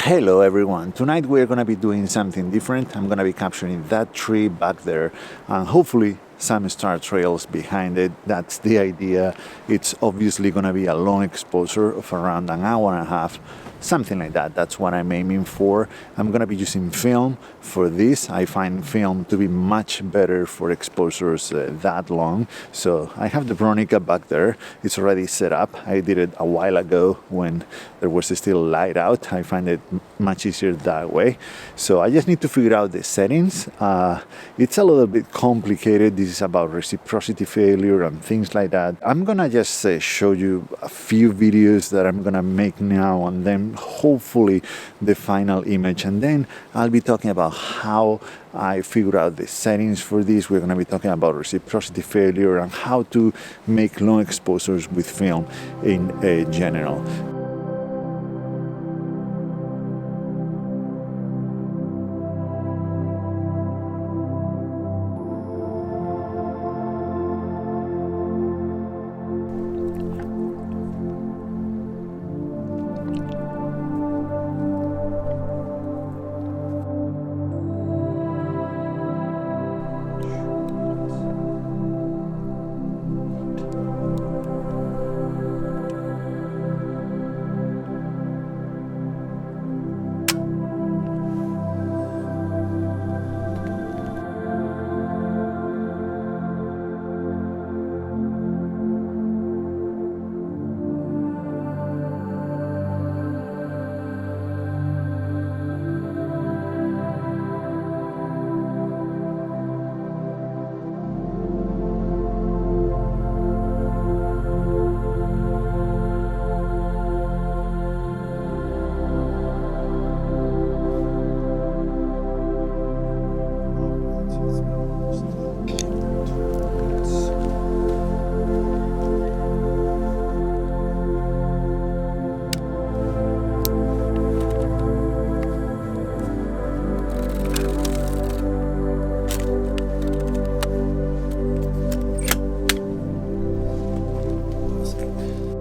Hello everyone, tonight we're going to be doing something different. I'm going to be capturing that tree back there and hopefully some star trails behind it. That's the idea. It's obviously going to be a long exposure of around an hour and a half, something like that. That's what I'm aiming for. I'm going to be using film for this. I find film to be much better for exposures that long. So I have the Bronica back there. It's already set up. I did it a while ago when there was still light out. I find it much easier that way. So I just need to figure out the settings. It's a little bit complicated. This is about reciprocity failure and things like that. I'm gonna just show you a few videos that I'm gonna make now and then hopefully the final image, and then I'll be talking about how I figure out the settings for this. We're going to be talking about reciprocity failure and how to make long exposures with film in general.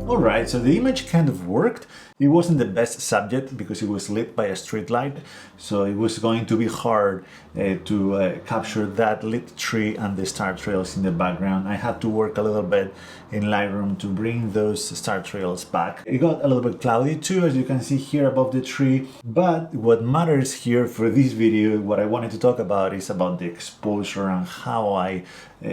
Alright, so the image kind of worked. It wasn't the best subject because it was lit by a street light, so it was going to be hard to capture that lit tree and the star trails in the background. I had to work a little bit in Lightroom to bring those star trails back. It got a little bit cloudy too, as you can see here above the tree, but what matters here for this video, what I wanted to talk about, is about the exposure and how I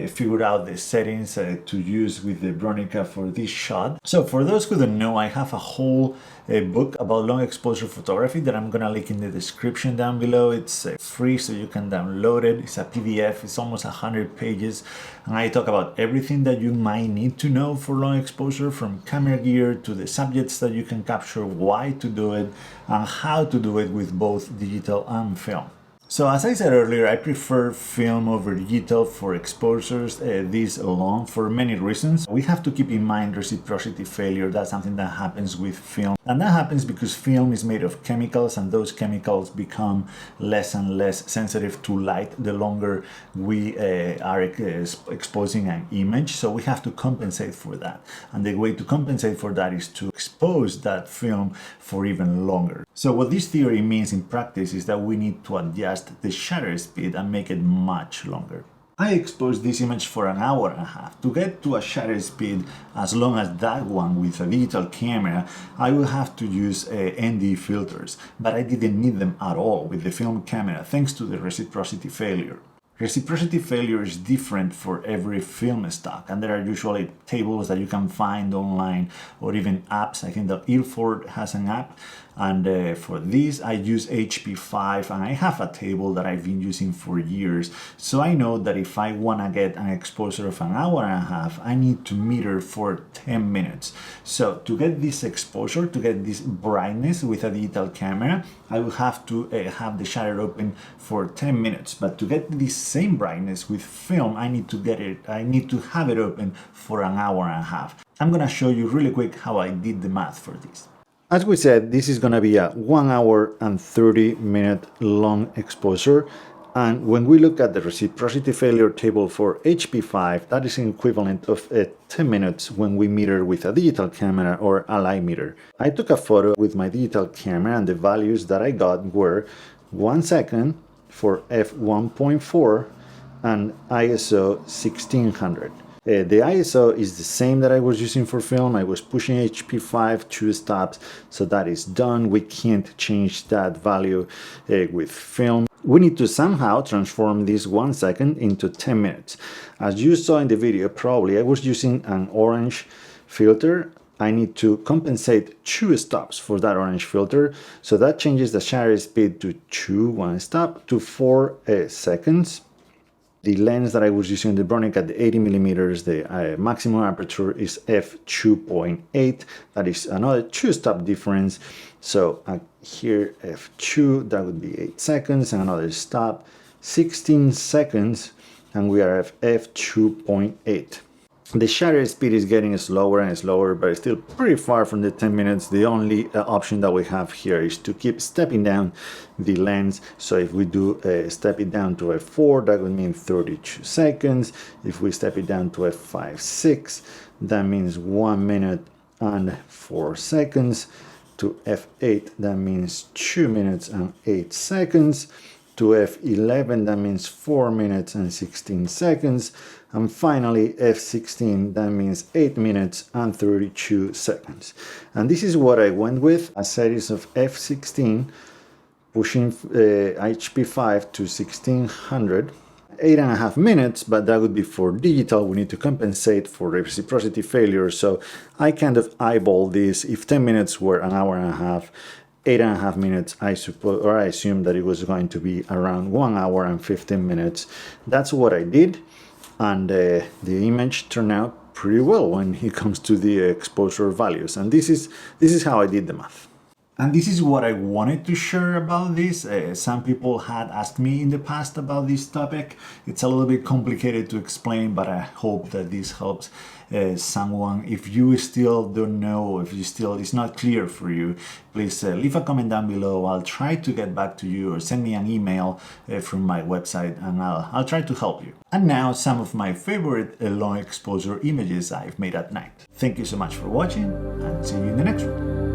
figured out the settings to use with the Bronica for this shot. So for those who don't know, I have a whole book about long exposure photography that I'm gonna link in the description down below. It's free, so you can download it. It's a PDF, it's almost 100 pages, and I talk about everything that you might need to know for long exposure, from camera gear to the subjects that you can capture, why to do it, and how to do it with both digital and film. So as I said earlier, I prefer film over digital for exposures this long for many reasons. We have to keep in mind reciprocity failure. That's something that happens with film. And that happens because film is made of chemicals, and those chemicals become less and less sensitive to light the longer we are exposing an image. So we have to compensate for that. And the way to compensate for that is to expose that film for even longer. So what this theory means in practice is that we need to adjust the shutter speed and make it much longer. I exposed this image for an hour and a half. To get to a shutter speed as long as that one with a digital camera, I will have to use ND filters, but I didn't need them at all with the film camera thanks to the reciprocity failure. Reciprocity failure is different for every film stock, and there are usually tables that you can find online or even apps. I think that Ilford has an app, and for this I use HP5, and I have a table that I've been using for years. So I know that if I want to get an exposure of an hour and a half, I need to meter for 10 minutes. So to get this exposure, to get this brightness with a digital camera, I will have to have the shutter open for 10 minutes. But to get this same brightness with film, I need to have it open for an hour and a half. I'm gonna show you really quick how I did the math for this. As we said, this is gonna be a 1 hour and 30 minute long exposure, And when we look at the reciprocity failure table for HP5, that is an equivalent of 10 minutes when we meter with a digital camera or a light meter. I took a photo with my digital camera and the values that I got were 1 second for f1.4 and ISO 1600. The ISO is the same that I was using for film. I was pushing HP5 2 stops, so that is done. We can't change that value with film. We need to somehow transform this 1 second into 10 minutes. As you saw in the video, probably I was using an orange filter. I need to compensate 2 stops for that orange filter. So that changes the shutter speed to 2 1 stop to 4 seconds. The lens that I was using, the Bronica at the 80 millimeters, the maximum aperture is f2.8. That is another 2 stop difference. So here f2, that would be 8 seconds, and another stop, 16 seconds, and we are at f2.8. The shutter speed is getting slower and slower, but it's still pretty far from the 10 minutes. The only option that we have here is to keep stepping down the lens. So if we do step it down to f4, that would mean 32 seconds. If we step it down to f5, 6, that means 1 minute and 4 seconds. To f8, that means 2 minutes and 8 seconds. To f11, that means 4 minutes and 16 seconds. And finally, f16, that means 8 minutes and 32 seconds. And this is what I went with, a series of f16, pushing HP5 to 1600. 8.5 minutes, but that would be for digital. We need to compensate for reciprocity failure. So I kind of eyeball this. If 10 minutes were an hour and a half, 8.5 minutes, I suppose, or I assume that it was going to be around 1 hour and 15 minutes. That's what I did. And the image turned out pretty well when it comes to the exposure values. And this is how I did the math. And this is what I wanted to share about this. Some people had asked me in the past about this topic. It's a little bit complicated to explain, but I hope that this helps someone. If you still don't know, if you still it's not clear for you, please leave a comment down below. I'll try to get back to you, or send me an email from my website, and I'll try to help you. And now some of my favorite long exposure images I've made at night. Thank you so much for watching, and see you in the next one.